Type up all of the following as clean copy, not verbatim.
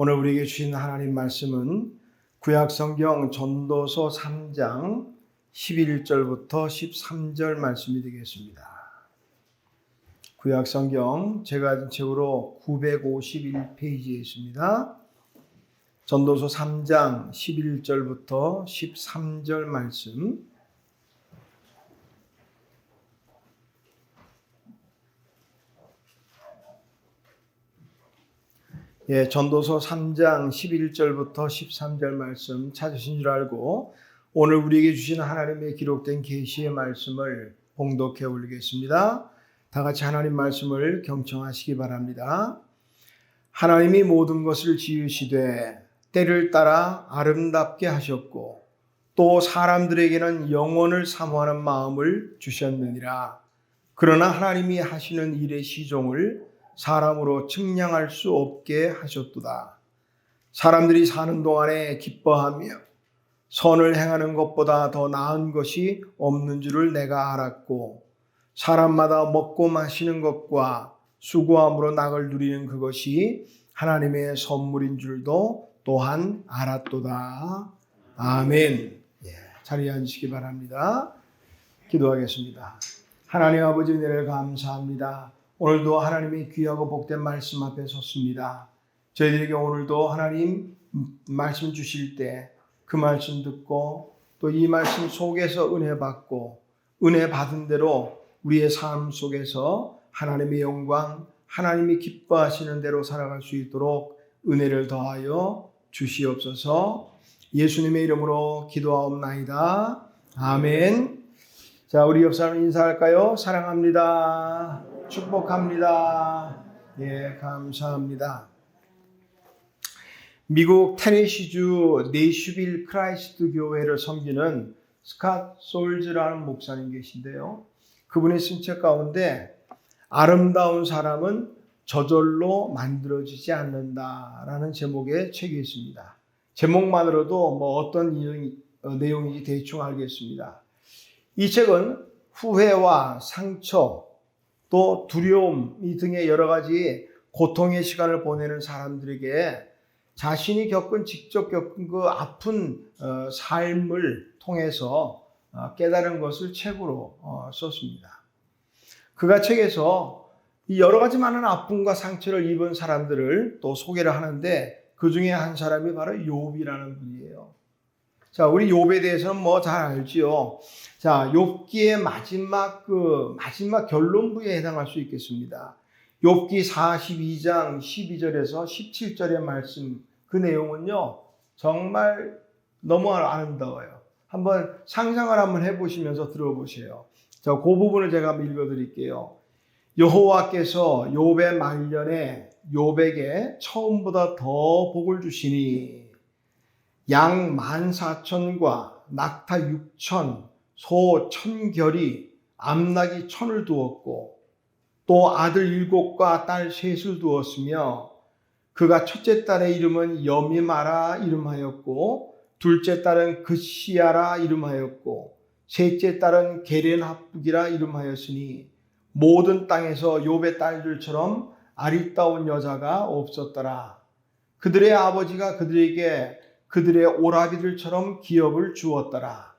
오늘 우리에게 주신 하나님 말씀은 구약성경 전도서 3장 11절부터 13절 말씀이 되겠습니다. 구약성경 제가 가진 책으로 951페이지에 있습니다. 전도서 3장 11절부터 13절 말씀. 전도서 3장 11절부터 13절 말씀 찾으신 줄 알고 오늘 우리에게 주신 하나님의 기록된 계시의 말씀을 봉독해 올리겠습니다. 다 같이 하나님 말씀을 경청하시기 바랍니다. 하나님이 모든 것을 지으시되 때를 따라 아름답게 하셨고 또 사람들에게는 영원을 사모하는 마음을 주셨느니라. 그러나 하나님이 하시는 일의 시종을 사람으로 측량할 수 없게 하셨도다. 사람들이 사는 동안에 기뻐하며 선을 행하는 것보다 더 나은 것이 없는 줄을 내가 알았고 사람마다 먹고 마시는 것과 수고함으로 낙을 누리는 그것이 하나님의 선물인 줄도 또한 알았도다. 아멘. 자리에 앉으시기 바랍니다. 기도하겠습니다. 하나님 아버지 은혜를 감사합니다. 오늘도 하나님의 귀하고 복된 말씀 앞에 섰습니다. 저희들에게 오늘도 하나님 말씀 주실 때 그 말씀 듣고 또 이 말씀 속에서 은혜 받고 은혜 받은 대로 우리의 삶 속에서 하나님의 영광, 하나님이 기뻐하시는 대로 살아갈 수 있도록 은혜를 더하여 주시옵소서. 예수님의 이름으로 기도하옵나이다. 아멘. 자, 우리 옆 사람 인사할까요? 사랑합니다. 축복합니다. 감사합니다. 미국 테네시주 내슈빌 크라이스트 교회를 섬기는 스캇 솔즈라는 목사님 계신데요. 그분의 쓴 책 가운데 아름다운 사람은 저절로 만들어지지 않는다라는 제목의 책이 있습니다. 제목만으로도 어떤 내용인지 대충 알겠습니다. 이 책은 후회와 상처 또 두려움 등의 여러 가지 고통의 시간을 보내는 사람들에게 자신이 직접 겪은 그 아픈 삶을 통해서 깨달은 것을 책으로 썼습니다. 그가 책에서 이 여러 가지 많은 아픔과 상처를 입은 사람들을 또 소개를 하는데 그 중에 한 사람이 바로 욥이라는 분이에요. 자, 우리 욥에 대해서는 잘 알지요. 자, 욥기의 마지막 결론부에 해당할 수 있겠습니다. 욥기 42장 12절에서 17절의 말씀, 그 내용은요, 정말 너무 아름다워요. 한번 상상을 한번 해보시면서 들어보세요. 자, 그 부분을 제가 한번 읽어드릴게요. 여호와께서 욥의 말년에 욥에게 처음보다 더 복을 주시니 양 14,000과 낙타 6,000, 소 1,000결이 암낙이 1,000을 두었고 또 아들 7과 딸 3을 두었으며 그가 첫째 딸의 이름은 여미마라 이름하였고 둘째 딸은 그시야라 이름하였고 셋째 딸은 게렌합북이라 이름하였으니 모든 땅에서 욥의 딸들처럼 아리따운 여자가 없었더라. 그들의 아버지가 그들에게 그들의 오라비들처럼 기업을 주었더라.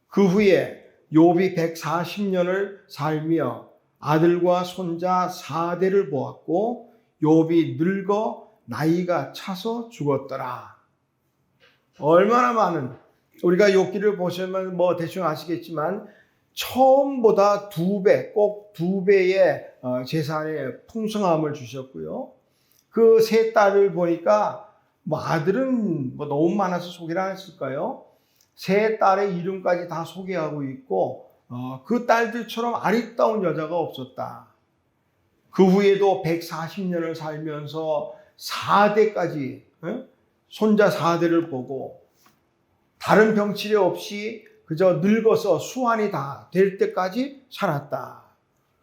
그 후에 욥이 140년을 살며 아들과 손자 4대를 보았고 욥이 늙어 나이가 차서 죽었더라. 얼마나 많은, 우리가 욥기를 보시면 대충 아시겠지만 처음보다 2배, 꼭 2배의 재산의 풍성함을 주셨고요. 그 세 딸을 보니까 아들은 너무 많아서 소개를 안 했을까요? 세 딸의 이름까지 다 소개하고 있고 그 딸들처럼 아리따운 여자가 없었다. 그 후에도 140년을 살면서 4대까지 손자 4대를 보고 다른 병치레 없이 그저 늙어서 수환이 다 될 때까지 살았다.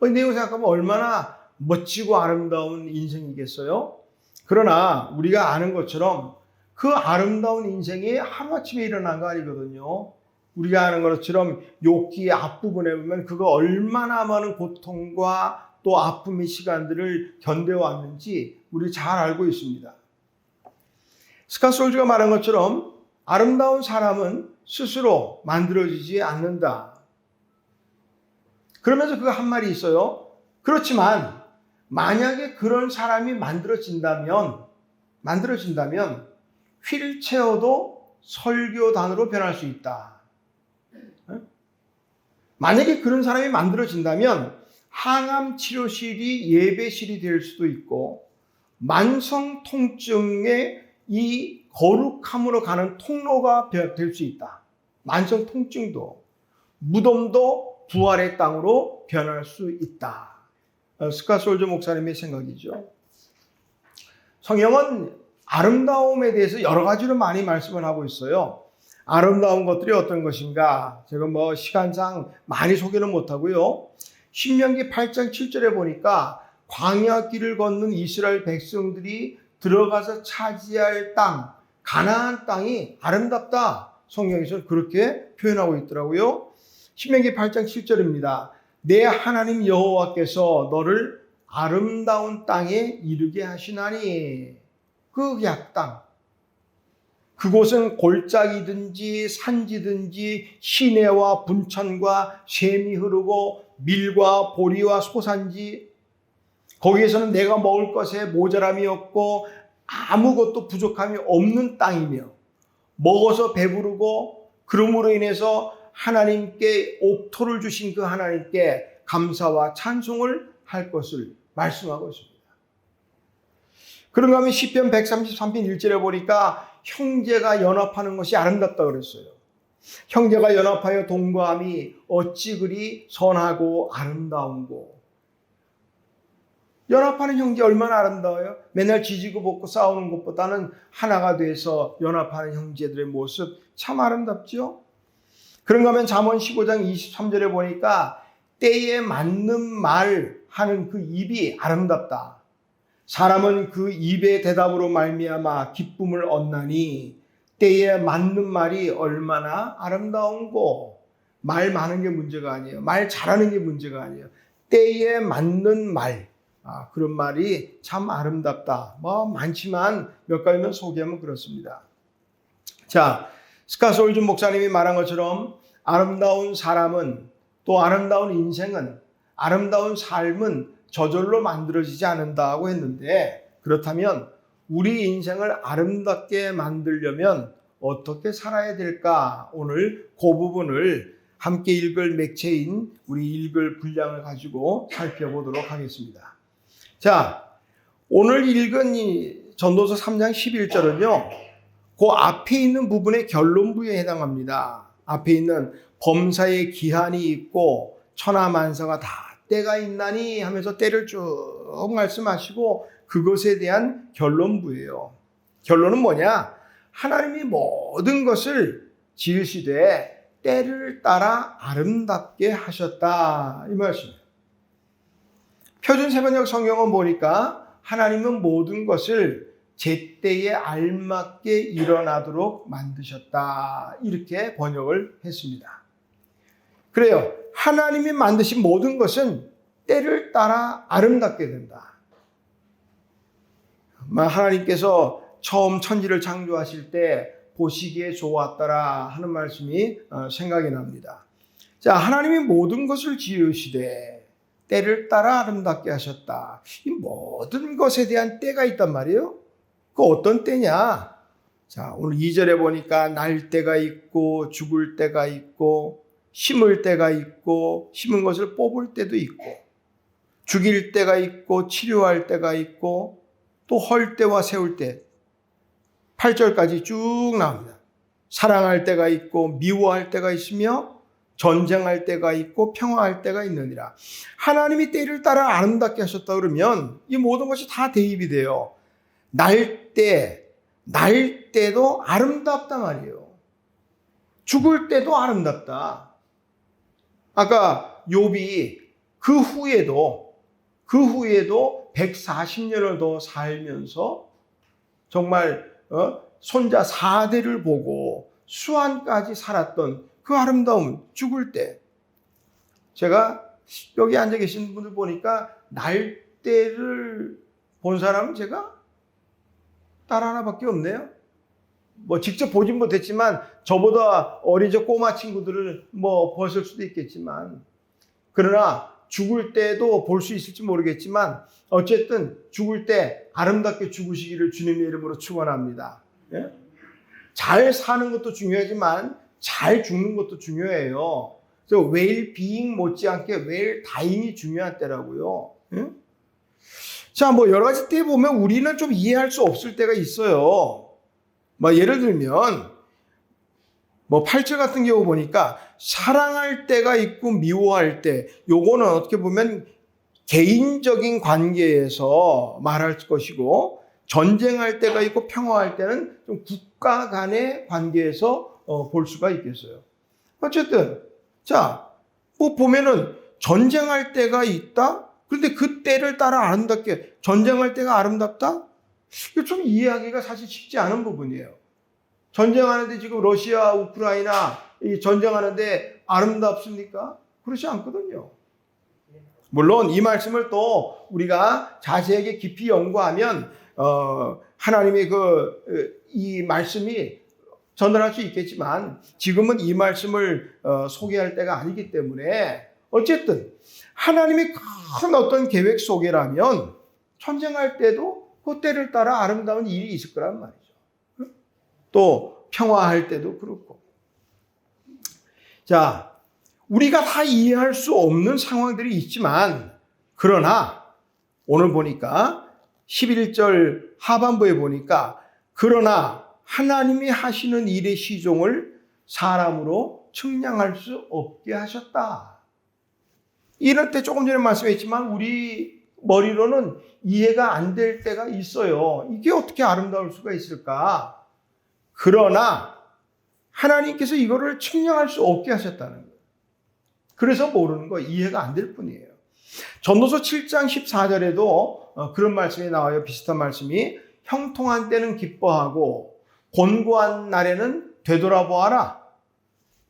이 내용 생각하면 얼마나 멋지고 아름다운 인생이겠어요? 그러나 우리가 아는 것처럼 그 아름다운 인생이 하루아침에 일어난 거 아니거든요. 우리가 아는 것처럼 욥기의 앞부분에 보면 그가 얼마나 많은 고통과 또 아픔의 시간들을 견뎌왔는지 우리 잘 알고 있습니다. 스캇 솔즈가 말한 것처럼 아름다운 사람은 스스로 만들어지지 않는다. 그러면서 그가 한 말이 있어요. 그렇지만 만약에 그런 사람이 만들어진다면 휠체어도 설교단으로 변할 수 있다. 만약에 그런 사람이 만들어진다면 항암 치료실이 예배실이 될 수도 있고, 만성 통증의 이 거룩함으로 가는 통로가 될 수 있다. 만성 통증도, 무덤도 부활의 땅으로 변할 수 있다. 스캇 솔즈 목사님의 생각이죠. 성경은 아름다움에 대해서 여러 가지로 많이 말씀을 하고 있어요. 아름다운 것들이 어떤 것인가? 제가 시간상 많이 소개는 못하고요. 신명기 8장 7절에 보니까 광야 길을 걷는 이스라엘 백성들이 들어가서 차지할 땅, 가나안 땅이 아름답다. 성경에서 그렇게 표현하고 있더라고요. 신명기 8장 7절입니다. 내 하나님 여호와께서 너를 아름다운 땅에 이르게 하시나니. 그 땅. 그곳은 골짜기든지 산지든지 시내와 분천과 샘이 흐르고 밀과 보리와 소산지, 거기에서는 내가 먹을 것에 모자람이 없고 아무것도 부족함이 없는 땅이며, 먹어서 배부르고 그러므로 인해서 하나님께 옥토를 주신 그 하나님께 감사와 찬송을 할 것을 말씀하고 있습니다. 그런가 하면 시편 133편 1절에 보니까 형제가 연합하는 것이 아름답다 그랬어요. 형제가 연합하여 동거함이 어찌 그리 선하고 아름다운고. 연합하는 형제 얼마나 아름다워요? 맨날 지지고 볶고 싸우는 것보다는 하나가 돼서 연합하는 형제들의 모습 참 아름답죠? 그런가 하면 잠언 15장 23절에 보니까 때에 맞는 말 하는 그 입이 아름답다. 사람은 그 입의 대답으로 말미암아 기쁨을 얻나니 때에 맞는 말이 얼마나 아름다운고. 말 많은 게 문제가 아니에요. 말 잘하는 게 문제가 아니에요. 때에 맞는 말, 그런 말이 참 아름답다. 많지만 몇 가지만 소개하면 그렇습니다. 자, 스캇 솔즈 목사님이 말한 것처럼 아름다운 사람은, 또 아름다운 인생은, 아름다운 삶은 저절로 만들어지지 않는다고 했는데, 그렇다면 우리 인생을 아름답게 만들려면 어떻게 살아야 될까? 오늘 그 부분을 함께 읽을 맥체인 우리 읽을 분량을 가지고 살펴보도록 하겠습니다. 자, 오늘 읽은 이 전도서 3장 11절은요, 그 앞에 있는 부분의 결론부에 해당합니다. 앞에 있는 범사의 기한이 있고 천하만사가 다 때가 있나니 하면서 때를 쭉 말씀하시고 그것에 대한 결론부예요. 결론은 뭐냐? 하나님이 모든 것을 지으시되 때를 따라 아름답게 하셨다, 이 말씀이에요. 표준 세번역 성경은 보니까 하나님은 모든 것을 제때에 알맞게 일어나도록 만드셨다, 이렇게 번역을 했습니다. 그래요. 하나님이 만드신 모든 것은 때를 따라 아름답게 된다. 하나님께서 처음 천지를 창조하실 때 보시기에 좋았더라 하는 말씀이 생각이 납니다. 자, 하나님이 모든 것을 지으시되 때를 따라 아름답게 하셨다. 이 모든 것에 대한 때가 있단 말이에요. 그 어떤 때냐? 자, 오늘 2절에 보니까 날 때가 있고 죽을 때가 있고 심을 때가 있고 심은 것을 뽑을 때도 있고 죽일 때가 있고 치료할 때가 있고 또 헐 때와 세울 때, 8절까지 쭉 나옵니다. 사랑할 때가 있고 미워할 때가 있으며 전쟁할 때가 있고 평화할 때가 있느니라. 하나님이 때를 따라 아름답게 하셨다 그러면 이 모든 것이 다 대입이 돼요. 날 때도 아름답단 말이에요. 죽을 때도 아름답다. 아까 욥이 그 후에도 140년을 더 살면서 정말 손자 4대를 보고 수완까지 살았던 그 아름다움, 죽을 때. 제가 여기 앉아 계신 분들 보니까 날 때를 본 사람은 제가 딸 하나밖에 없네요. 뭐 직접 보진 못했지만 저보다 어린 저 꼬마 친구들을 뭐 벗을 수도 있겠지만, 그러나 죽을 때도 볼 수 있을지 모르겠지만 어쨌든 죽을 때 아름답게 죽으시기를 주님의 이름으로 축원합니다. 예? 잘 사는 것도 중요하지만 잘 죽는 것도 중요해요. 그래서 웰비잉 못지않게 웰다잉이 중요한 때라고요. 예? 자, 뭐 여러 가지 때 보면 우리는 좀 이해할 수 없을 때가 있어요. 뭐 예를 들면 뭐 8절 같은 경우 보니까 사랑할 때가 있고 미워할 때, 요거는 어떻게 보면 개인적인 관계에서 말할 것이고, 전쟁할 때가 있고 평화할 때는 좀 국가 간의 관계에서 볼 수가 있겠어요. 어쨌든 자, 뭐 보면은 전쟁할 때가 있다. 그런데 그 때를 따라 아름답게, 전쟁할 때가 아름답다? 이거 좀 이해하기가 사실 쉽지 않은 부분이에요. 전쟁하는데 지금 러시아, 우크라이나 이 전쟁하는데 아름답습니까? 그렇지 않거든요. 물론 이 말씀을 또 우리가 자세하게 깊이 연구하면 하나님의 이 말씀이 전달할 수 있겠지만 지금은 이 말씀을 소개할 때가 아니기 때문에, 어쨌든 하나님의 큰 어떤 계획 속에라면 전쟁할 때도 그 때를 따라 아름다운 일이 있을 거란 말이죠. 또 평화할 때도 그렇고. 자, 우리가 다 이해할 수 없는 상황들이 있지만, 그러나 오늘 보니까 11절 하반부에 보니까 그러나 하나님이 하시는 일의 시종을 사람으로 측량할 수 없게 하셨다. 이럴 때 조금 전에 말씀했지만 우리 머리로는 이해가 안 될 때가 있어요. 이게 어떻게 아름다울 수가 있을까? 그러나 하나님께서 이거를 측량할 수 없게 하셨다는 거예요. 그래서 모르는 거, 이해가 안 될 뿐이에요. 전도서 7장 14절에도 그런 말씀이 나와요. 비슷한 말씀이, 형통한 때는 기뻐하고 곤고한 날에는 되돌아보아라.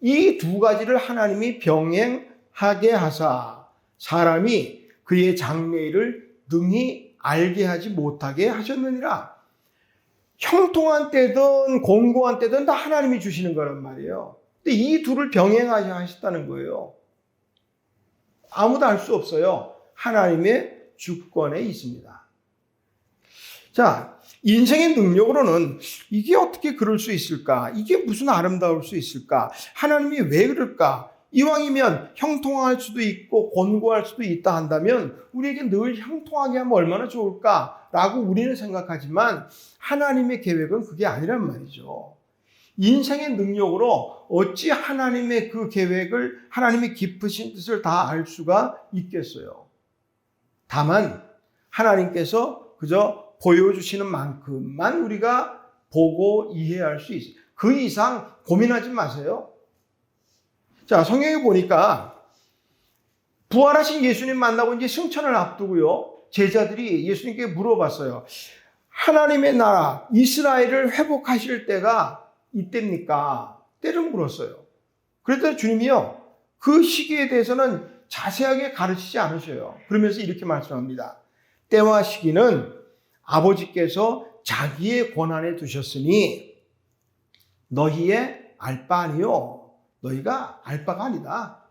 이 두 가지를 하나님이 병행하게 하사 사람이 그의 장래일을 능히 알게 하지 못하게 하셨느니라. 형통한 때든 곤고한 때든 다 하나님이 주시는 거란 말이에요. 근데 이 둘을 병행하셨다는 거예요. 아무도 알 수 없어요. 하나님의 주권에 있습니다. 자, 인생의 능력으로는 이게 어떻게 그럴 수 있을까? 이게 무슨 아름다울 수 있을까? 하나님이 왜 그럴까? 이왕이면 형통할 수도 있고 곤고할 수도 있다 한다면 우리에게 늘 형통하게 하면 얼마나 좋을까라고 우리는 생각하지만 하나님의 계획은 그게 아니란 말이죠. 인생의 능력으로 어찌 하나님의 그 계획을, 하나님의 깊으신 뜻을 다 알 수가 있겠어요. 다만 하나님께서 그저 보여주시는 만큼만 우리가 보고 이해할 수 있어요. 그 이상 고민하지 마세요. 자, 성경에 보니까 부활하신 예수님 만나고 이제 승천을 앞두고요, 제자들이 예수님께 물어봤어요. 하나님의 나라 이스라엘을 회복하실 때가 이때입니까? 때를 물었어요. 그랬더니 주님이요, 그 시기에 대해서는 자세하게 가르치지 않으셔요. 그러면서 이렇게 말씀합니다. 때와 시기는 아버지께서 자기의 권한에 두셨으니 너희의 알 바 아니요, 너희가 알 바가 아니다.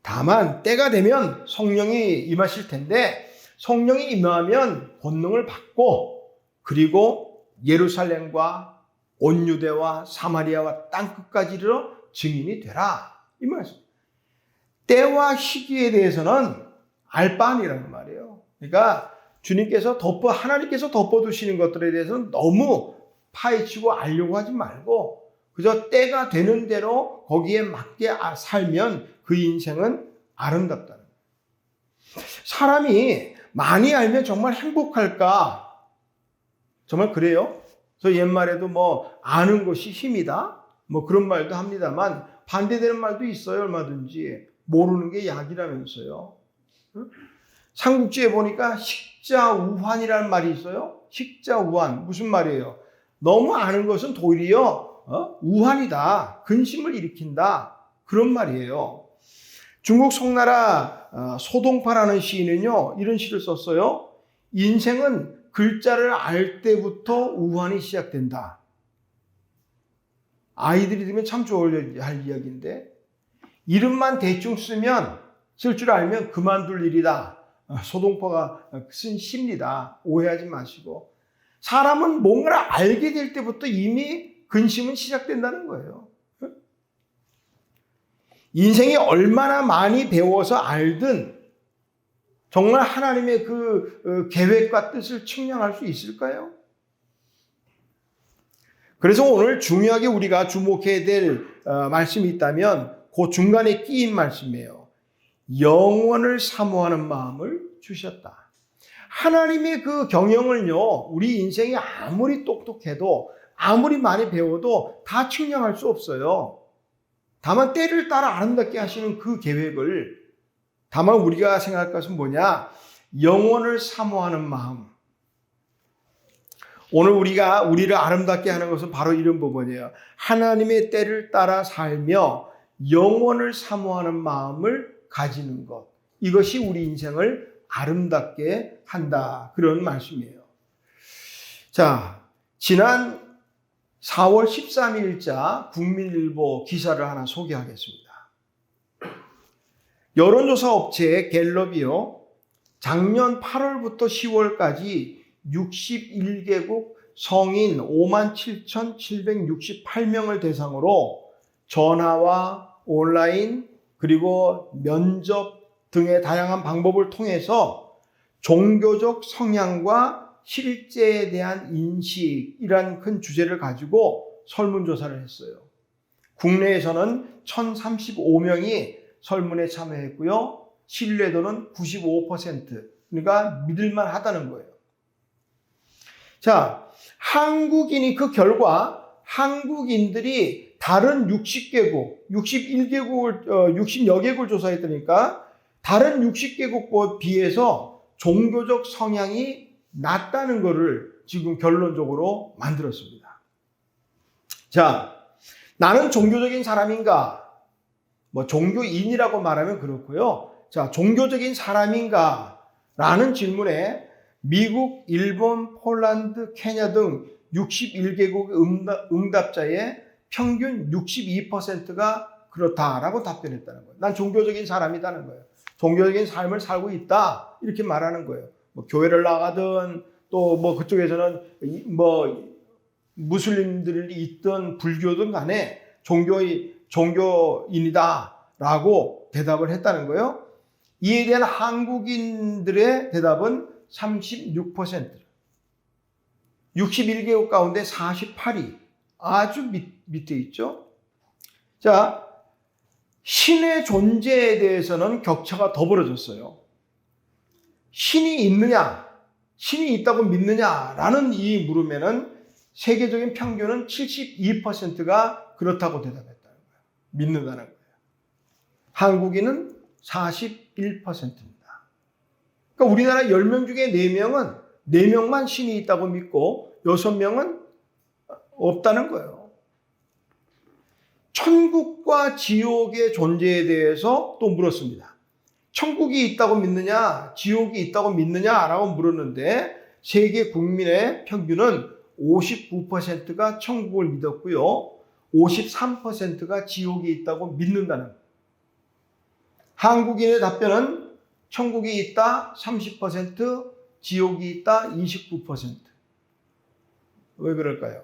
다만 때가 되면 성령이 임하실 텐데 성령이 임하면 권능을 받고 그리고 예루살렘과 온 유대와 사마리아와 땅끝까지 이르러 증인이 되라. 이 말씀. 때와 시기에 대해서는 알 바 아니라는 말이에요. 그러니까 주님께서 하나님께서 덮어두시는 것들에 대해서는 너무 파헤치고 알려고 하지 말고 그저 때가 되는 대로 거기에 맞게 살면 그 인생은 아름답다는 거예요. 사람이 많이 알면 정말 행복할까? 정말 그래요? 그래서 옛말에도 뭐 아는 것이 힘이다? 뭐 그런 말도 합니다만 반대되는 말도 있어요. 얼마든지. 모르는 게 약이라면서요. 삼국지에 보니까 식자우환이라는 말이 있어요. 식자우환. 무슨 말이에요? 너무 아는 것은 도리어 우환이다. 근심을 일으킨다. 그런 말이에요. 중국 송나라 소동파라는 시인은요, 이런 시를 썼어요. 인생은 글자를 알 때부터 우환이 시작된다. 아이들이 들으면 참 좋을 할 이야기인데 이름만 대충 쓸 줄 알면 그만둘 일이다. 소동포가 쓴 시입니다. 오해하지 마시고. 사람은 뭔가를 알게 될 때부터 이미 근심은 시작된다는 거예요. 인생이 얼마나 많이 배워서 알든 정말 하나님의 그 계획과 뜻을 측량할 수 있을까요? 그래서 오늘 중요하게 우리가 주목해야 될 말씀이 있다면 그 중간에 끼인 말씀이에요. 영원을 사모하는 마음을 주셨다. 하나님의 그 경영을요, 우리 인생이 아무리 똑똑해도 아무리 많이 배워도 다 측량할 수 없어요. 다만 때를 따라 아름답게 하시는 그 계획을 다만 우리가 생각할 것은 뭐냐? 영원을 사모하는 마음. 오늘 우리가 우리를 아름답게 하는 것은 바로 이런 부분이에요. 하나님의 때를 따라 살며 영원을 사모하는 마음을 가지는 것. 이것이 우리 인생을 아름답게 한다. 그런 말씀이에요. 자, 지난 4월 13일자 국민일보 기사를 하나 소개하겠습니다. 여론조사 업체 갤럽이요, 작년 8월부터 10월까지 61개국 성인 57,768명을 대상으로 전화와 온라인 그리고 면접 등의 다양한 방법을 통해서 종교적 성향과 실제에 대한 인식이란 큰 주제를 가지고 설문조사를 했어요. 국내에서는 1,035명이 설문에 참여했고요. 신뢰도는 95%, 그러니까 믿을만 하다는 거예요. 자, 한국인이 그 결과 한국인들이 다른 60개국, 61개국을, 60여 개국을 조사했다니까 다른 60개국과 비해서 종교적 성향이 낮다는 것을 지금 결론적으로 만들었습니다. 자, 나는 종교적인 사람인가? 뭐 종교인이라고 말하면 그렇고요. 자, 종교적인 사람인가? 라는 질문에 미국, 일본, 폴란드, 케냐 등 61개국 응답자의 평균 62%가 그렇다라고 답변했다는 거예요. 난 종교적인 사람이라는 거예요. 종교적인 삶을 살고 있다. 이렇게 말하는 거예요. 뭐 교회를 나가든 또 뭐 그쪽에서는 뭐 무슬림들이 있든 불교든 간에 종교인이다라고 대답을 했다는 거예요. 이에 대한 한국인들의 대답은 36%. 61개국 가운데 48위. 아주 밑에 있죠. 자, 신의 존재에 대해서는 격차가 더 벌어졌어요. 신이 있느냐, 신이 있다고 믿느냐라는 이 물음에는 세계적인 평균은 72%가 그렇다고 대답했다는 거예요. 믿는다는 거예요. 한국인은 41%입니다. 그러니까 우리나라 10명 중에 4명은 4명만 신이 있다고 믿고 6명은 없다는 거예요. 천국과 지옥의 존재에 대해서 또 물었습니다. 천국이 있다고 믿느냐, 지옥이 있다고 믿느냐라고 물었는데 세계 국민의 평균은 59%가 천국을 믿었고요. 53%가 지옥이 있다고 믿는다는 거예요. 한국인의 답변은 천국이 있다 30%, 지옥이 있다 29%. 왜 그럴까요?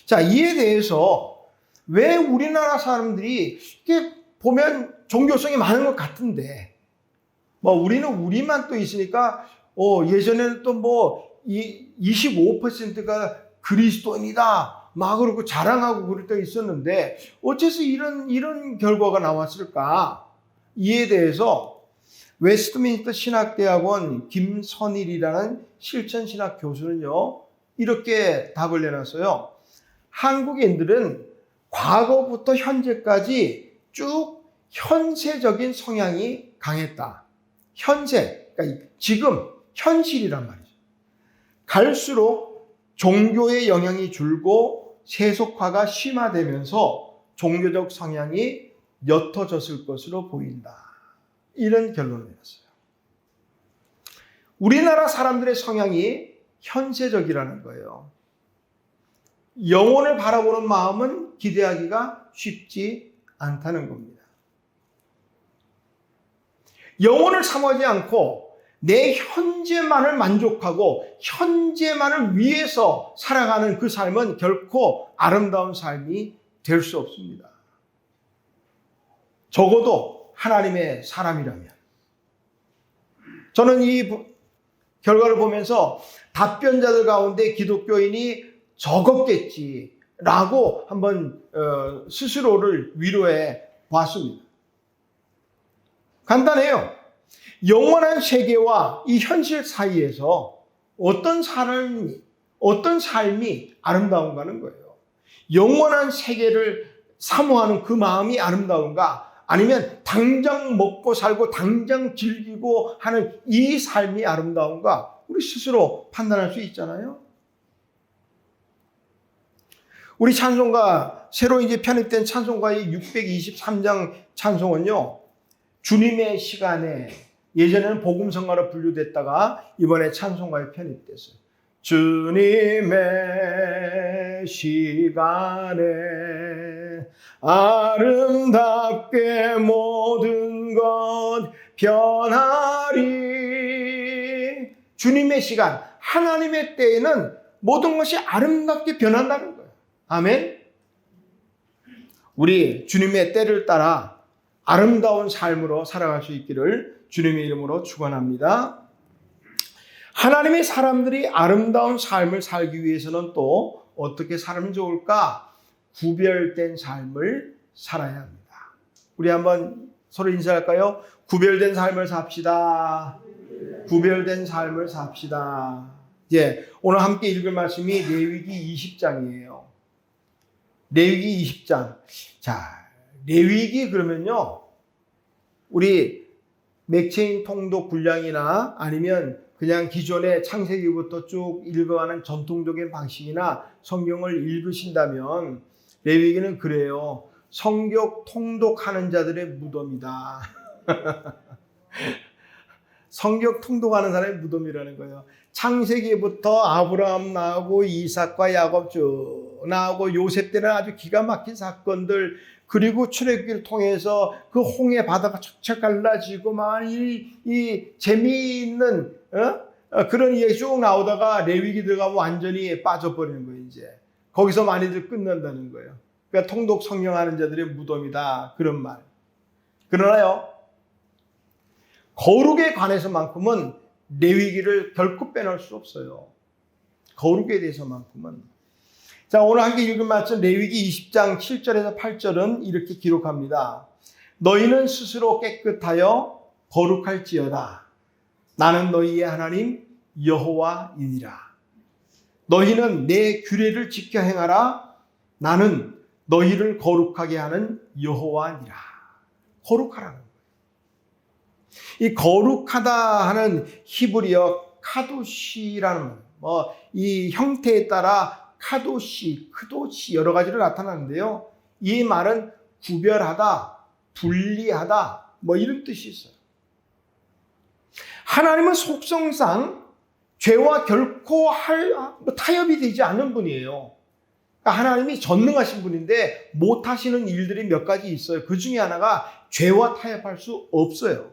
자, 이에 대해서 왜 우리나라 사람들이 이렇게 보면 종교성이 많은 것 같은데, 뭐 우리는 우리만 또 있으니까 예전에는 또 뭐 25%가 그리스도인이다 막 그러고 자랑하고 그럴 때 있었는데 어째서 이런 결과가 나왔을까? 이에 대해서 웨스트민스터 신학대학원 김선일이라는 실천신학 교수는요, 이렇게 답을 내놨어요. 한국인들은 과거부터 현재까지 쭉 현세적인 성향이 강했다. 현세, 그러니까 지금 현실이란 말이죠. 갈수록 종교의 영향이 줄고 세속화가 심화되면서 종교적 성향이 옅어졌을 것으로 보인다. 이런 결론을 내렸어요. 우리나라 사람들의 성향이 현세적이라는 거예요. 영혼을 바라보는 마음은 기대하기가 쉽지 않다는 겁니다. 영혼을 사모하지 않고 내 현재만을 만족하고 현재만을 위해서 살아가는 그 삶은 결코 아름다운 삶이 될 수 없습니다. 적어도 하나님의 사람이라면. 저는 이 결과를 보면서 답변자들 가운데 기독교인이 적었겠지라고 한번 스스로를 위로해 봤습니다. 간단해요. 영원한 세계와 이 현실 사이에서 어떤 삶이 아름다운가는 거예요. 영원한 세계를 사모하는 그 마음이 아름다운가? 아니면 당장 먹고 살고 당장 즐기고 하는 이 삶이 아름다운가? 우리 스스로 판단할 수 있잖아요. 우리 찬송가, 새로 이제 편입된 찬송가의 623장 찬송은요, 주님의 시간에, 예전에는 복음성가로 분류됐다가 이번에 찬송가에 편입됐어요. 주님의 시간에 아름답게 모든 것 변하리. 주님의 시간, 하나님의 때에는 모든 것이 아름답게 변한다는 거예요. 아멘. 우리 주님의 때를 따라 아름다운 삶으로 살아갈 수 있기를 주님의 이름으로 축원합니다. 하나님의 사람들이 아름다운 삶을 살기 위해서는 또 어떻게 살면 좋을까? 구별된 삶을 살아야 합니다. 우리 한번 서로 인사할까요? 구별된 삶을 삽시다. 구별된 삶을 삽시다. 예, 오늘 함께 읽을 말씀이 레위기 20장이에요. 레위기 20장. 자, 레위기 그러면요, 우리 맥체인 통독 분량이나 아니면 그냥 기존의 창세기부터 쭉 읽어가는 전통적인 방식이나 성경을 읽으신다면 레위기는 그래요. 성경 통독하는 자들의 무덤이다. 성경 통독하는 사람의 무덤이라는 거예요. 창세기부터 아브라함 나오고 이삭과 야곱 쭉 나오고 요셉 때는 아주 기가 막힌 사건들, 그리고 출애굽기를 통해서 그 홍해 바다가 척척 갈라지고 막 이 재미있는 그런 이야기 쭉 나오다가 레위기 들어가면 완전히 빠져버리는 거예요. 이제 거기서 많이들 끝난다는 거예요. 그러니까 통독 성령하는 자들의 무덤이다, 그런 말. 그러나요, 거룩에 관해서만큼은 레위기를 결코 빼놓을 수 없어요. 거룩에 대해서만큼은. 자, 오늘 함께 읽은 말씀 레위기 20장 7절에서 8절은 이렇게 기록합니다. 너희는 스스로 깨끗하여 거룩할지어다. 나는 너희의 하나님 여호와이니라. 너희는 내 규례를 지켜 행하라. 나는 너희를 거룩하게 하는 여호와니라. 거룩하라는 거예요. 이 거룩하다 하는 히브리어 카도시라는 이 형태에 따라 카도시, 크도시 여러 가지로 나타나는데요. 이 말은 구별하다, 분리하다 이런 뜻이 있어요. 하나님은 속성상 죄와 결코 타협이 되지 않는 분이에요. 그러니까 하나님이 전능하신 분인데 못하시는 일들이 몇 가지 있어요. 그 중에 하나가 죄와 타협할 수 없어요.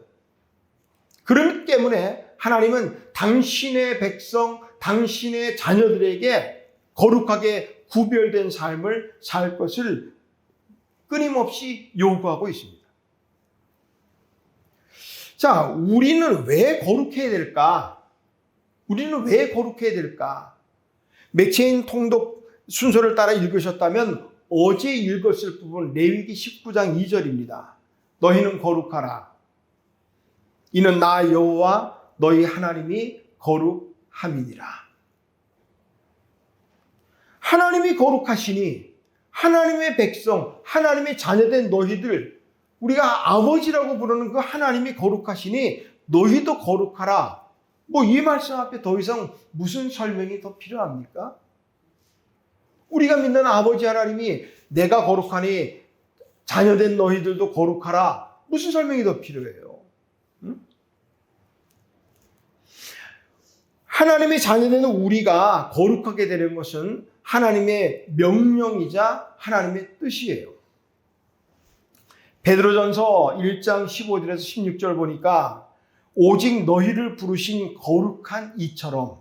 그렇기 때문에 하나님은 당신의 백성, 당신의 자녀들에게 거룩하게 구별된 삶을 살 것을 끊임없이 요구하고 있습니다. 자, 우리는 왜 거룩해야 될까? 우리는 왜 거룩해야 될까? 맥체인 통독 순서를 따라 읽으셨다면 어제 읽었을 부분 레위기 19장 2절입니다. 너희는 거룩하라. 이는 나 여호와 너희 하나님이 거룩함이니라. 하나님이 거룩하시니 하나님의 백성, 하나님의 자녀된 너희들, 우리가 아버지라고 부르는 그 하나님이 거룩하시니 너희도 거룩하라. 이 말씀 앞에 더 이상 무슨 설명이 더 필요합니까? 우리가 믿는 아버지 하나님이 내가 거룩하니 자녀된 너희들도 거룩하라. 무슨 설명이 더 필요해요? 하나님의 자녀되는 우리가 거룩하게 되는 것은 하나님의 명령이자 하나님의 뜻이에요. 베드로전서 1장 15절에서 16절 보니까 오직 너희를 부르신 거룩한 이처럼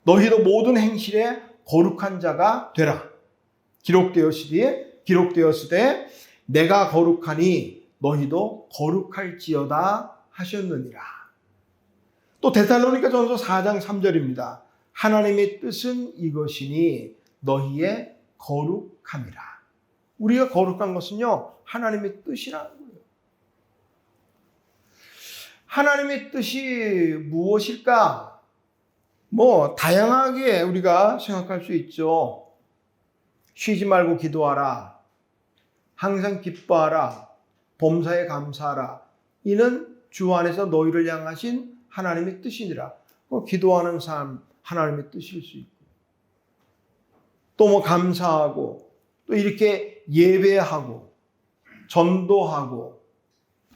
너희도 모든 행실에 거룩한 자가 되라. 기록되었으되 내가 거룩하니 너희도 거룩할지어다 하셨느니라. 또 데살로니가전서 4장 3절입니다. 하나님의 뜻은 이것이니 너희의 거룩함이라. 우리가 거룩한 것은요, 하나님의 뜻이라는 거예요. 하나님의 뜻이 무엇일까? 다양하게 우리가 생각할 수 있죠. 쉬지 말고 기도하라. 항상 기뻐하라. 범사에 감사하라. 이는 주 안에서 너희를 향하신 하나님의 뜻이니라. 기도하는 삶, 하나님의 뜻일 수 있고. 또 감사하고, 또 이렇게 예배하고, 전도하고,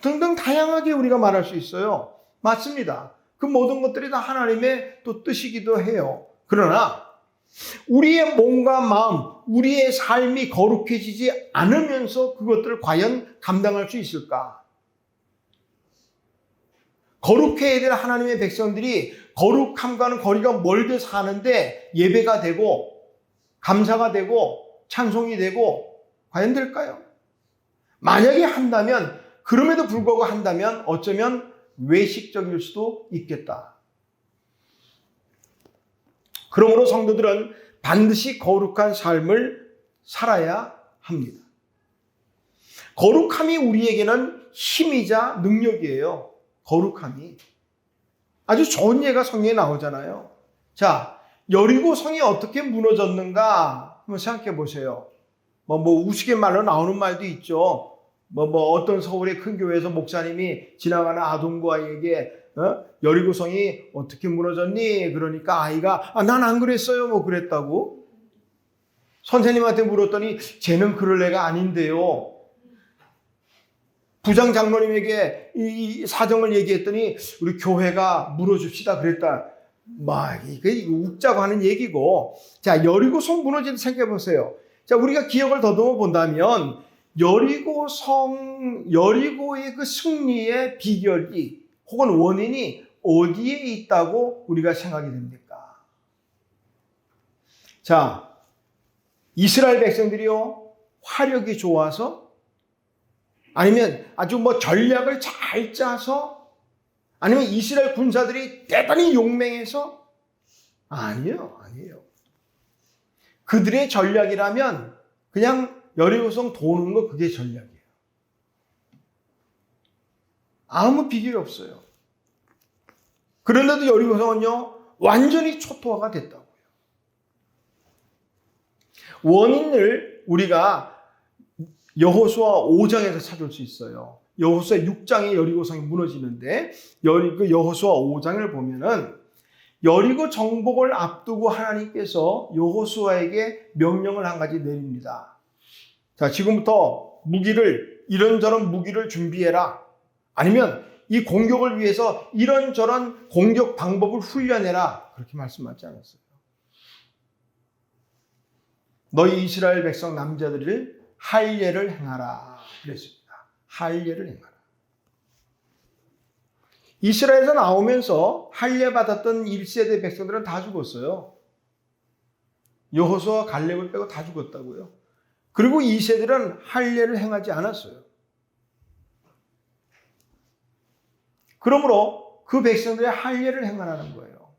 등등 다양하게 우리가 말할 수 있어요. 맞습니다. 그 모든 것들이 다 하나님의 또 뜻이기도 해요. 그러나 우리의 몸과 마음, 우리의 삶이 거룩해지지 않으면서 그것들을 과연 감당할 수 있을까? 거룩해야 될 하나님의 백성들이 거룩함과는 거리가 멀게 사는데 예배가 되고 감사가 되고 찬송이 되고 과연 될까요? 만약에 한다면, 그럼에도 불구하고 한다면 어쩌면 외식적일 수도 있겠다. 그러므로 성도들은 반드시 거룩한 삶을 살아야 합니다. 거룩함이 우리에게는 힘이자 능력이에요. 거룩함이. 아주 좋은 예가 성경에 나오잖아요. 자, 여리고 성이 어떻게 무너졌는가 한번 생각해 보세요. 우스갯말로 나오는 말도 있죠. 어떤 서울의 큰 교회에서 목사님이 지나가는 아동과에게 여리고 성이 어떻게 무너졌니? 그러니까 아이가 난 안 그랬어요. 그랬다고. 선생님한테 물었더니 쟤는 그럴 애가 아닌데요. 부장 장로님에게 이 사정을 얘기했더니 우리 교회가 물어줍시다 그랬다. 이게 웃자고 하는 얘기고. 자, 여리고 성 무너진 생각해 보세요. 자, 우리가 기억을 더듬어 본다면 여리고의 그 승리의 비결이 혹은 원인이 어디에 있다고 우리가 생각이 됩니까? 자, 이스라엘 백성들이요, 화력이 좋아서? 아니면 아주 전략을 잘 짜서? 아니면 이스라엘 군사들이 대단히 용맹해서? 아니에요. 그들의 전략이라면 그냥 여리고성 도는 거, 그게 전략이에요. 아무 비결이 없어요. 그런데도 여리고성은요, 완전히 초토화가 됐다고요. 원인을 우리가 여호수아 5장에서 찾을 수 있어요. 여호수아 6장에 여리고성이 무너지는데, 그 여호수아 5장을 보면은 여리고 정복을 앞두고 하나님께서 여호수아에게 명령을 한 가지 내립니다. 자, 지금부터 이런저런 무기를 준비해라. 아니면 이 공격을 위해서 이런저런 공격 방법을 훈련해라. 그렇게 말씀하지 않았어요. 너희 이스라엘 백성 남자들을 할례를 행하라. 그랬습니다. 할례를 행하라. 이스라엘에서 나오면서 할례 받았던 1세대 백성들은 다 죽었어요. 여호수아 갈렙을 빼고 다 죽었다고요. 그리고 2세들은 할례를 행하지 않았어요. 그러므로 그 백성들이 할례를 행하라는 거예요.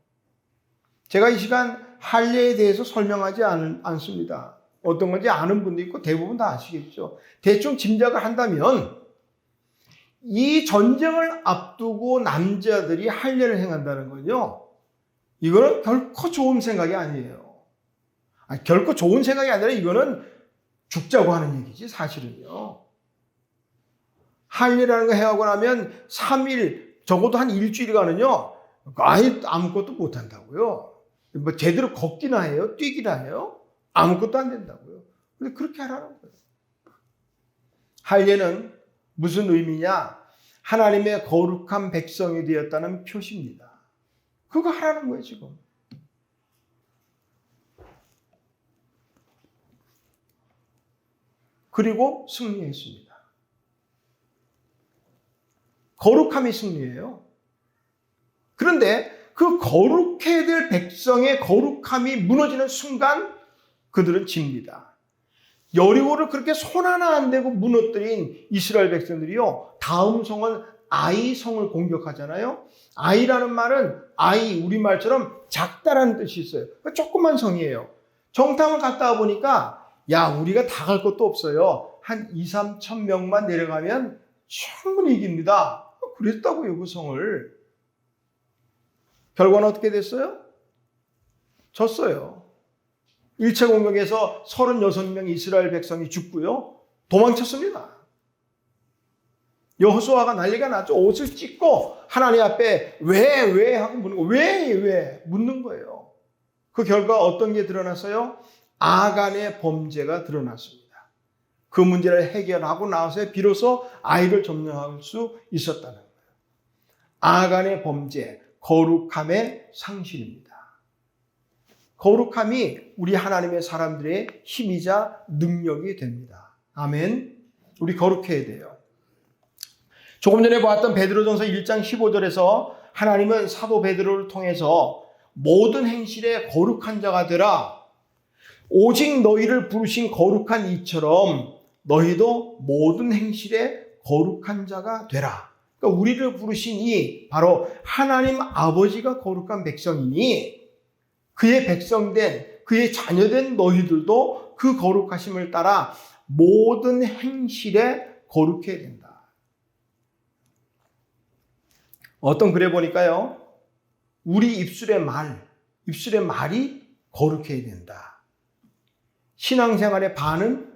제가 이 시간 할례에 대해서 설명하지 않습니다. 어떤 건지 아는 분도 있고 대부분 다 아시겠죠. 대충 짐작을 한다면 이 전쟁을 앞두고 남자들이 할례를 행한다는 건요, 이거는 결코 좋은 생각이 아니에요. 결코 좋은 생각이 아니라 이거는 죽자고 하는 얘기지, 사실은요. 할례라는 거 해하고 나면 3일, 적어도 한 일주일간은요, 아예 아무것도 못 한다고요. 제대로 걷기나 해요? 뛰기나 해요? 아무것도 안 된다고요. 근데 그렇게 하라는 거예요. 할례는 무슨 의미냐? 하나님의 거룩한 백성이 되었다는 표시입니다. 그거 하라는 거예요, 지금. 그리고 승리했습니다. 거룩함이 승리예요. 그런데 그 거룩해야 될 백성의 거룩함이 무너지는 순간 그들은 집니다. 여리고를 그렇게 손 하나 안 대고 무너뜨린 이스라엘 백성들이요, 다음 성은 아이 성을 공격하잖아요. 아이라는 말은 아이, 우리말처럼 작다라는 뜻이 있어요. 조그만 성이에요. 정탐을 갔다 보니까 야, 우리가 다 갈 것도 없어요. 한 2, 3천 명만 내려가면 충분히 이깁니다. 그랬다고요, 그 성을. 결과는 어떻게 됐어요? 졌어요. 1차 공격에서 36명 이스라엘 백성이 죽고요, 도망쳤습니다. 여호수아가 난리가 났죠. 옷을 찢고 하나님 앞에 왜 하고 묻는 거, 왜 묻는 거예요. 그 결과 어떤 게 드러났어요? 아간의 범죄가 드러났습니다. 그 문제를 해결하고 나서 비로소 아이를 점령할 수 있었다는 거예요. 아간의 범죄, 거룩함의 상실입니다. 거룩함이 우리 하나님의 사람들의 힘이자 능력이 됩니다. 아멘. 우리 거룩해야 돼요. 조금 전에 보았던 베드로전서 1장 15절에서 하나님은 사도 베드로를 통해서 모든 행실에 거룩한 자가 되라. 오직 너희를 부르신 거룩한 이처럼 너희도 모든 행실에 거룩한 자가 되라. 그러니까 우리를 부르신 이 바로 하나님 아버지가 거룩한 백성이니 그의 백성된, 그의 자녀된 너희들도 그 거룩하심을 따라 모든 행실에 거룩해야 된다. 어떤 글에 보니까요, 우리 입술의 말이 거룩해야 된다. 신앙생활의 반은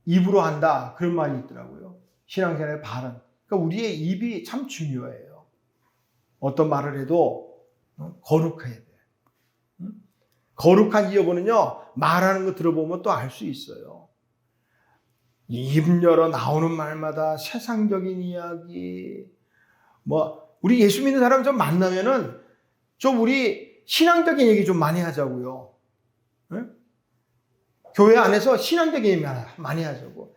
입으로 한다, 그런 말이 있더라고요. 신앙생활의 반은. 그러니까 우리의 입이 참 중요해요. 어떤 말을 해도 거룩해야 돼요. 거룩한 여부는요, 말하는 거 들어보면 또 알 수 있어요. 입 열어 나오는 말마다 세상적인 이야기, 우리 예수 믿는 사람 좀 만나면은 좀 우리 신앙적인 얘기 좀 많이 하자고요. 응? 교회 안에서 신앙적인 얘기 많이 하자고.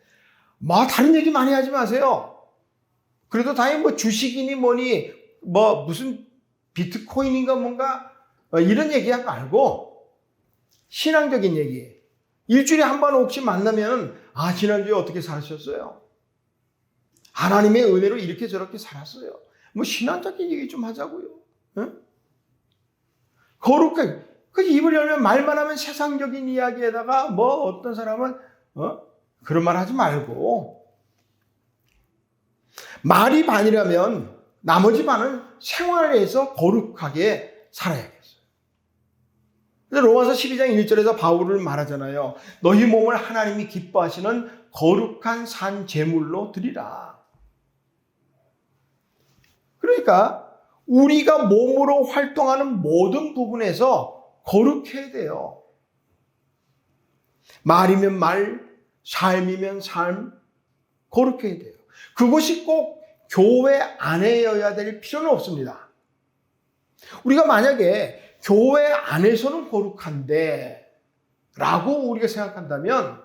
다른 얘기 많이 하지 마세요. 그래도 다행히 주식이니 뭐니, 무슨 비트코인인가 뭔가, 이런 얘기 하지 말고, 신앙적인 얘기. 일주일에 한 번 혹시 만나면, 지난주에 어떻게 살으셨어요? 하나님의 은혜로 이렇게 저렇게 살았어요. 신앙적인 얘기 좀 하자고요. 응? 거룩하게. 입을 열면 말만 하면 세상적인 이야기에다가 어떤 사람은 그런 말 하지 말고, 말이 반이라면 나머지 반은 생활에서 거룩하게 살아야겠어요. 로마서 12장 1절에서 바울을 말하잖아요. 너희 몸을 하나님이 기뻐하시는 거룩한 산 제물로 드리라. 그러니까 우리가 몸으로 활동하는 모든 부분에서 거룩해야 돼요. 말이면 말, 삶이면 삶, 거룩해야 돼요. 그것이 꼭 교회 안에여야 될 필요는 없습니다. 우리가 만약에 교회 안에서는 거룩한데 라고 우리가 생각한다면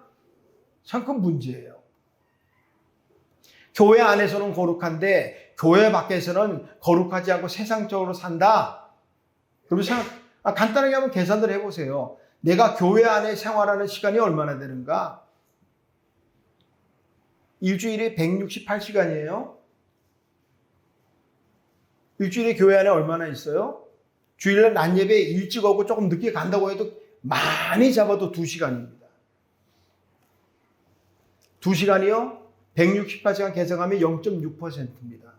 참 큰 문제예요. 교회 안에서는 거룩한데 교회 밖에서는 거룩하지 않고 세상적으로 산다. 그럼 간단하게 한번 계산을 해보세요. 내가 교회 안에 생활하는 시간이 얼마나 되는가? 일주일에 168시간이에요. 일주일에 교회 안에 얼마나 있어요? 주일날 낮 예배 일찍 오고 조금 늦게 간다고 해도 많이 잡아도 2시간입니다. 2시간이요? 168시간 계산하면 0.6%입니다.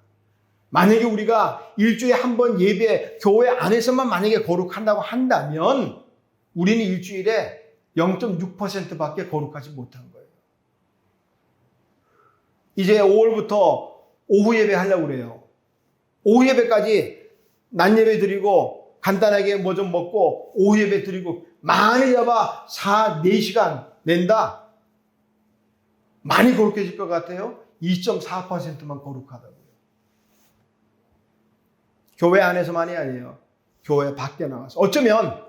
만약에 우리가 일주일에 한 번 예배, 교회 안에서만 만약에 거룩한다고 한다면 우리는 일주일에 0.6%밖에 거룩하지 못한 거예요. 이제 5월부터 오후 예배 하려고 그래요. 오후 예배까지 낮 예배 드리고 간단하게 좀 먹고 오후 예배 드리고 많이 잡아 4시간 낸다. 많이 거룩해질 것 같아요. 2.4%만 거룩하다고요. 교회 안에서만이 아니에요. 교회 밖에 나가서 어쩌면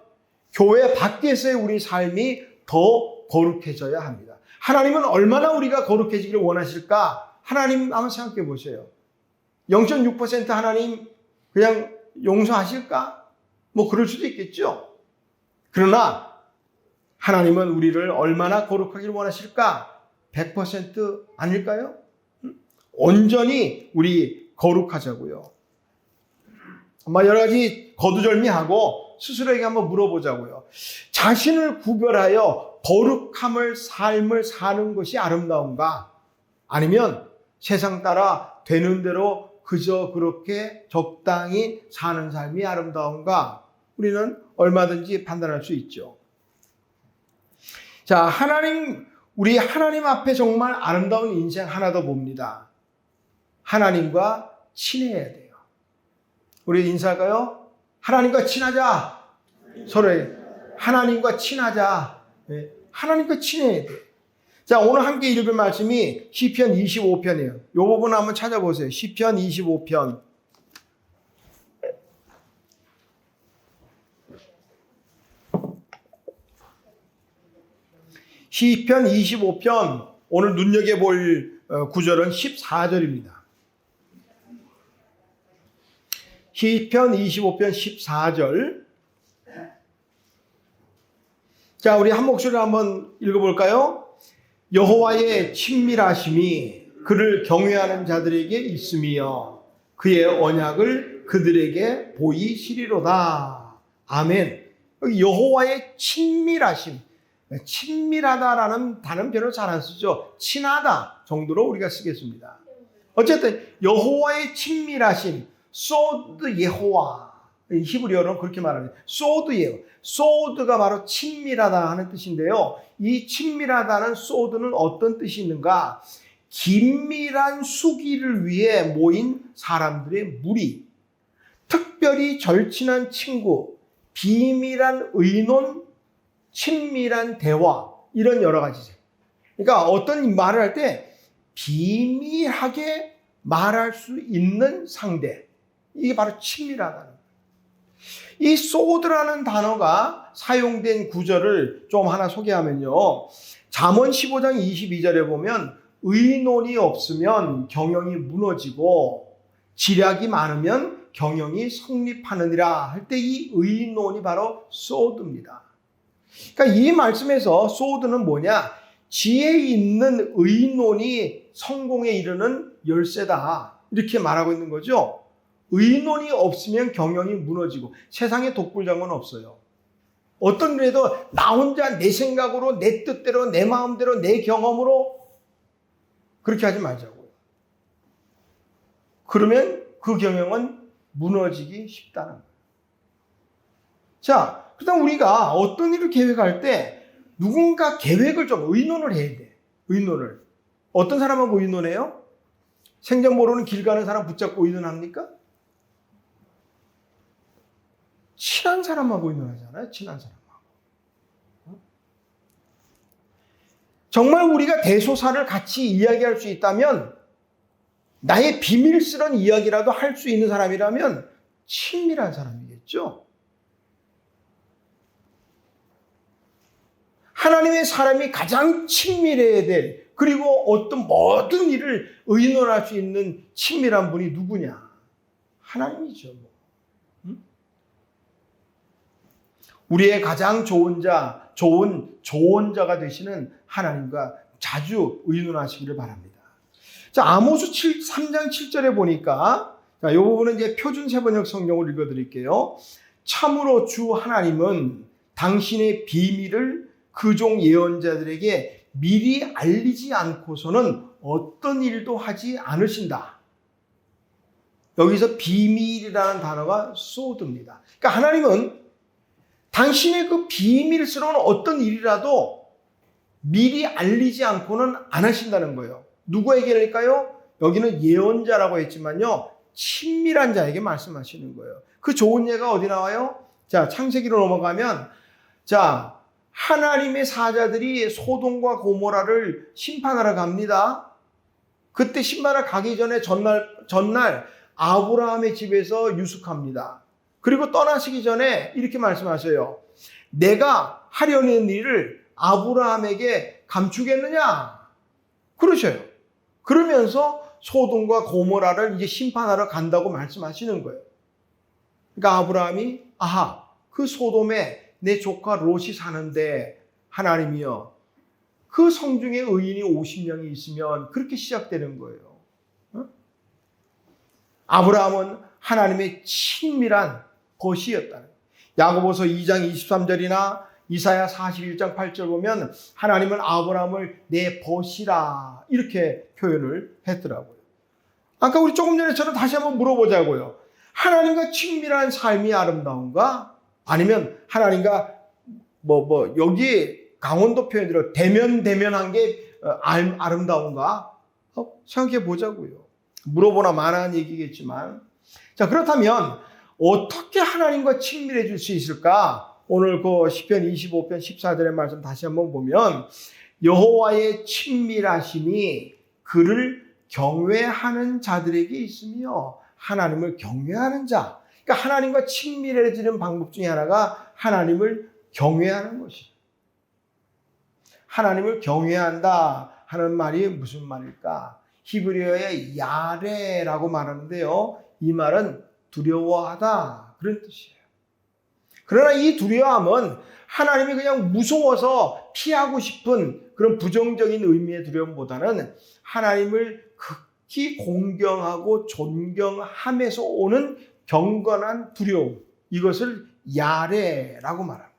교회 밖에서의 우리 삶이 더 거룩해져야 합니다. 하나님은 얼마나 우리가 거룩해지기를 원하실까? 하나님 한번 생각해 보세요. 0.6% 하나님 그냥 용서하실까? 뭐 그럴 수도 있겠죠. 그러나 하나님은 우리를 얼마나 거룩하기를 원하실까? 100% 아닐까요? 온전히 우리 거룩하자고요. 아마 여러 가지 거두절미하고 스스로에게 한번 물어보자고요. 자신을 구별하여 거룩함을 삶을 사는 것이 아름다운가? 아니면 세상 따라 되는 대로 그저 그렇게 적당히 사는 삶이 아름다운가? 우리는 얼마든지 판단할 수 있죠. 자, 우리 하나님 앞에 정말 아름다운 인생 하나 더 봅니다. 하나님과 친해야 돼요. 우리 인사할까요? 하나님과 친하자. 서로의 하나님과 친하자. 네, 하나님과 친해야 돼요. 자, 오늘 함께 읽을 말씀이 시편 25편이에요. 이 부분 한번 찾아보세요. 시편 25편. 시편 25편 오늘 눈여겨볼 구절은 14절입니다. 시편 25편 14절. 자, 우리 한 목소리로 한번 읽어볼까요? 여호와의 친밀하심이 그를 경외하는 자들에게 있으며 그의 언약을 그들에게 보이시리로다. 아멘. 여기 여호와의 친밀하심. 친밀하다라는 단어는 별로 잘 안 쓰죠. 친하다 정도로 우리가 쓰겠습니다. 어쨌든 여호와의 친밀하심, 소드 예호와, 히브리어로는 그렇게 말합니다. 소드 예호, 소드가 바로 친밀하다 하는 뜻인데요. 이 친밀하다는 소드는 어떤 뜻이 있는가? 긴밀한 수기를 위해 모인 사람들의 무리, 특별히 절친한 친구, 비밀한 의논, 친밀한 대화, 이런 여러 가지죠. 그러니까 어떤 말을 할 때 비밀하게 말할 수 있는 상대, 이게 바로 친밀하다는 거예요. 이 소드라는 단어가 사용된 구절을 좀 하나 소개하면요. 잠언 15장 22절에 보면 의논이 없으면 경영이 무너지고 지략이 많으면 경영이 성립하느니라 할 때 이 의논이 바로 소드입니다. 그러니까 이 말씀에서 소드는 뭐냐? 지혜 있는 의논이 성공에 이르는 열쇠다. 이렇게 말하고 있는 거죠. 의논이 없으면 경영이 무너지고 세상에 독불장은 없어요. 어떤 일에도 나 혼자 내 생각으로 내 뜻대로 내 마음대로 내 경험으로 그렇게 하지 말자고요. 그러면 그 경영은 무너지기 쉽다는 거예요. 자, 그다음 우리가 어떤 일을 계획할 때 누군가 계획을 좀 의논을 해야 돼. 의논을. 어떤 사람하고 의논해요? 생전 모르는 길 가는 사람 붙잡고 의논합니까? 친한 사람하고 의논하잖아요. 친한 사람하고. 정말 우리가 대소사를 같이 이야기할 수 있다면, 나의 비밀스러운 이야기라도 할 수 있는 사람이라면 친밀한 사람이겠죠. 하나님의 사람이 가장 친밀해야 될, 그리고 어떤 모든 일을 의논할 수 있는 친밀한 분이 누구냐? 하나님이죠. 우리의 가장 좋은 자, 좋은 조언자가 되시는 하나님과 자주 의논하시기를 바랍니다. 자, 아모스 3장 7절에 보니까, 자, 이 부분은 이제 표준 세번역 성경을 읽어드릴게요. 참으로 주 하나님은 당신의 비밀을 그종 예언자들에게 미리 알리지 않고서는 어떤 일도 하지 않으신다. 여기서 비밀이라는 단어가 소드입니다. 그러니까 하나님은 당신의 그 비밀스러운 어떤 일이라도 미리 알리지 않고는 안 하신다는 거예요. 누구에게일까요? 여기는 예언자라고 했지만요, 친밀한 자에게 말씀하시는 거예요. 그 좋은 예가 어디 나와요? 자, 창세기로 넘어가면, 자, 하나님의 사자들이 소돔과 고모라를 심판하러 갑니다. 그때 심판하러 가기 전에 전날 아브라함의 집에서 유숙합니다. 그리고 떠나시기 전에 이렇게 말씀하셔요. 내가 하려는 일을 아브라함에게 감추겠느냐? 그러셔요. 그러면서 소돔과 고모라를 이제 심판하러 간다고 말씀하시는 거예요. 그러니까 아브라함이 아하, 그 소돔에 내 조카 롯이 사는데 하나님이여, 그 성중에 의인이 50명이 있으면 그렇게 시작되는 거예요. 아브라함은 하나님의 친밀한 벗이었다는 거예요. 야고보서 2장 23절이나 이사야 41장 8절 보면 하나님은 아브라함을 내 벗이라 이렇게 표현을 했더라고요. 아까 우리 조금 전에처럼 다시 한번 물어보자고요. 하나님과 친밀한 삶이 아름다운가? 아니면 하나님과 여기 강원도 표현대로 대면한 게 아름다운가? 생각해 보자고요. 물어보나 마나한 얘기겠지만. 자, 그렇다면 어떻게 하나님과 친밀해질 수 있을까? 오늘 그 시편 25편 14절의 말씀 다시 한번 보면 여호와의 친밀하심이 그를 경외하는 자들에게 있으며 하나님을 경외하는 자. 그러니까 하나님과 친밀해지는 방법 중에 하나가 하나님을 경외하는 것이에요. 하나님을 경외한다 하는 말이 무슨 말일까? 히브리어의 야레라고 말하는데요. 이 말은 두려워하다 그런 뜻이에요. 그러나 이 두려움은 하나님이 그냥 무서워서 피하고 싶은 그런 부정적인 의미의 두려움보다는 하나님을 극히 공경하고 존경함에서 오는 경건한 두려움, 이것을 야레라고 말합니다.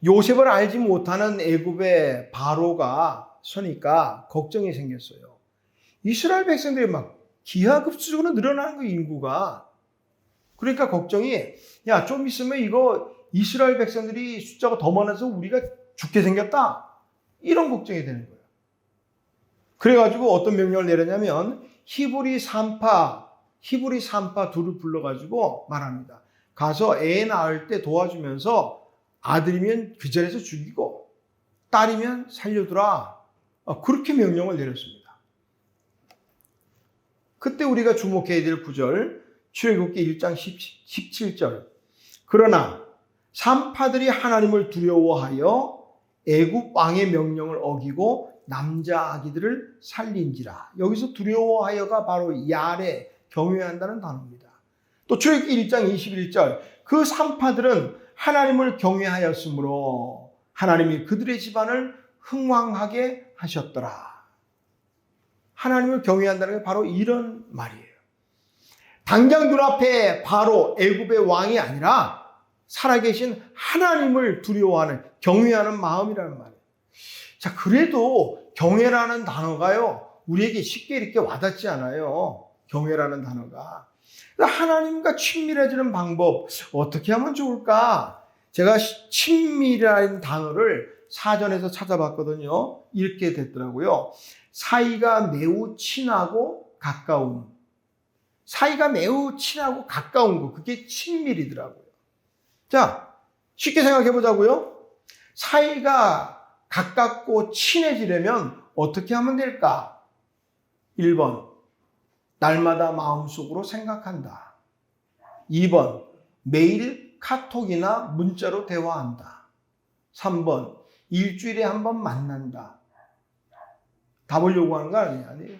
요셉을 알지 못하는 애굽의 바로가 서니까 걱정이 생겼어요. 이스라엘 백성들이 막 기하급수적으로 늘어나는 거예요, 인구가. 그러니까 걱정이, 야, 좀 있으면 이거 이스라엘 백성들이 숫자가 더 많아서 우리가 죽게 생겼다. 이런 걱정이 되는 거예요. 그래가지고 어떤 명령을 내렸냐면 히브리 산파 둘을 불러가지고 말합니다. 가서 애 낳을 때 도와주면서 아들이면 그 자리에서 죽이고 딸이면 살려두라. 그렇게 명령을 내렸습니다. 그때 우리가 주목해야 될 구절, 출애굽기 1장 17절. 그러나 산파들이 하나님을 두려워하여 애굽 왕의 명령을 어기고 남자 아기들을 살린지라. 여기서 두려워하여가 바로 야레, 경외한다는 단어입니다. 또 출애굽기 1장 21절. 그 산파들은 하나님을 경외하였으므로 하나님이 그들의 집안을 흥왕하게 하셨더라. 하나님을 경외한다는 게 바로 이런 말이에요. 당장 눈앞에 바로 애굽의 왕이 아니라 살아계신 하나님을 두려워하는, 경외하는 마음이라는 말이에요. 자, 그래도 경외라는 단어가요, 우리에게 쉽게 이렇게 와닿지 않아요. 경외라는 단어가. 하나님과 친밀해지는 방법, 어떻게 하면 좋을까? 제가 친밀이라는 단어를 사전에서 찾아봤거든요. 이렇게 됐더라고요. 사이가 매우 친하고 가까운. 사이가 매우 친하고 가까운 거, 그게 친밀이더라고요. 자, 쉽게 생각해 보자고요. 사이가 가깝고 친해지려면 어떻게 하면 될까? 1번, 날마다 마음속으로 생각한다. 2번, 매일 카톡이나 문자로 대화한다. 3번, 일주일에 한 번 만난다. 답을 요구하는 거 아니에요?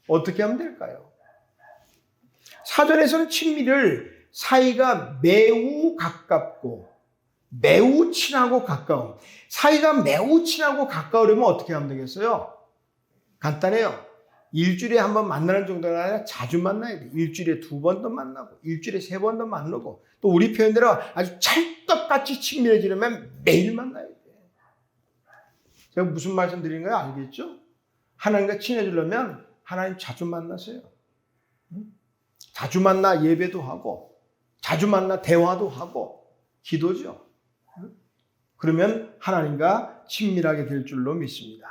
어떻게 하면 될까요? 사전에서는 친밀을 사이가 매우 가깝고 매우 친하고 가까움. 사이가 매우 친하고 가까우려면 어떻게 하면 되겠어요? 간단해요. 일주일에 한 번 만나는 정도가 아니라 자주 만나야 돼. 일주일에 2번도 만나고 일주일에 3번도 만나고, 또 우리 표현대로 아주 찰떡같이 친밀해지려면 매일 만나야 돼. 제가 무슨 말씀 드리는 거예요? 알겠죠? 하나님과 친해지려면 하나님 자주 만나세요. 자주 만나 예배도 하고 자주 만나 대화도 하고 기도죠. 그러면 하나님과 친밀하게 될 줄로 믿습니다.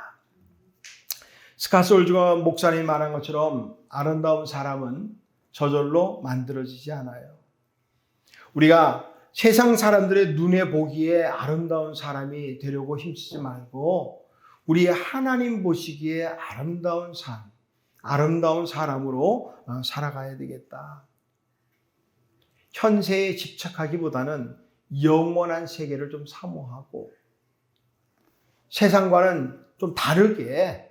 스카스 올주가 목사님이 말한 것처럼 아름다운 사람은 저절로 만들어지지 않아요. 우리가 세상 사람들의 눈에 보기에 아름다운 사람이 되려고 힘쓰지 말고 우리의 하나님 보시기에 아름다운 삶, 아름다운 사람으로 살아가야 되겠다. 현세에 집착하기보다는 영원한 세계를 좀 사모하고 세상과는 좀 다르게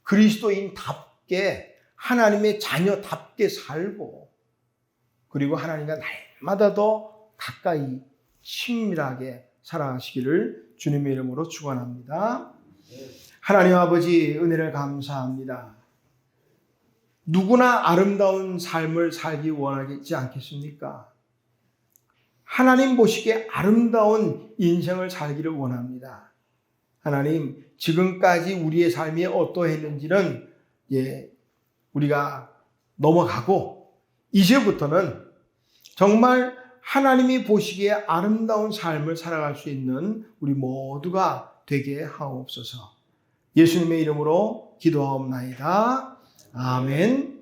그리스도인답게 하나님의 자녀답게 살고 그리고 하나님과 날마다 더 가까이 친밀하게 살아가시기를 주님의 이름으로 축원합니다. 하나님 아버지 은혜를 감사합니다. 누구나 아름다운 삶을 살기 원하지 않겠습니까? 하나님 보시기에 아름다운 인생을 살기를 원합니다. 하나님, 지금까지 우리의 삶이 어떠했는지는 우리가 넘어가고 이제부터는 정말 하나님이 보시기에 아름다운 삶을 살아갈 수 있는 우리 모두가 되게 하옵소서. 예수님의 이름으로 기도하옵나이다. 아멘.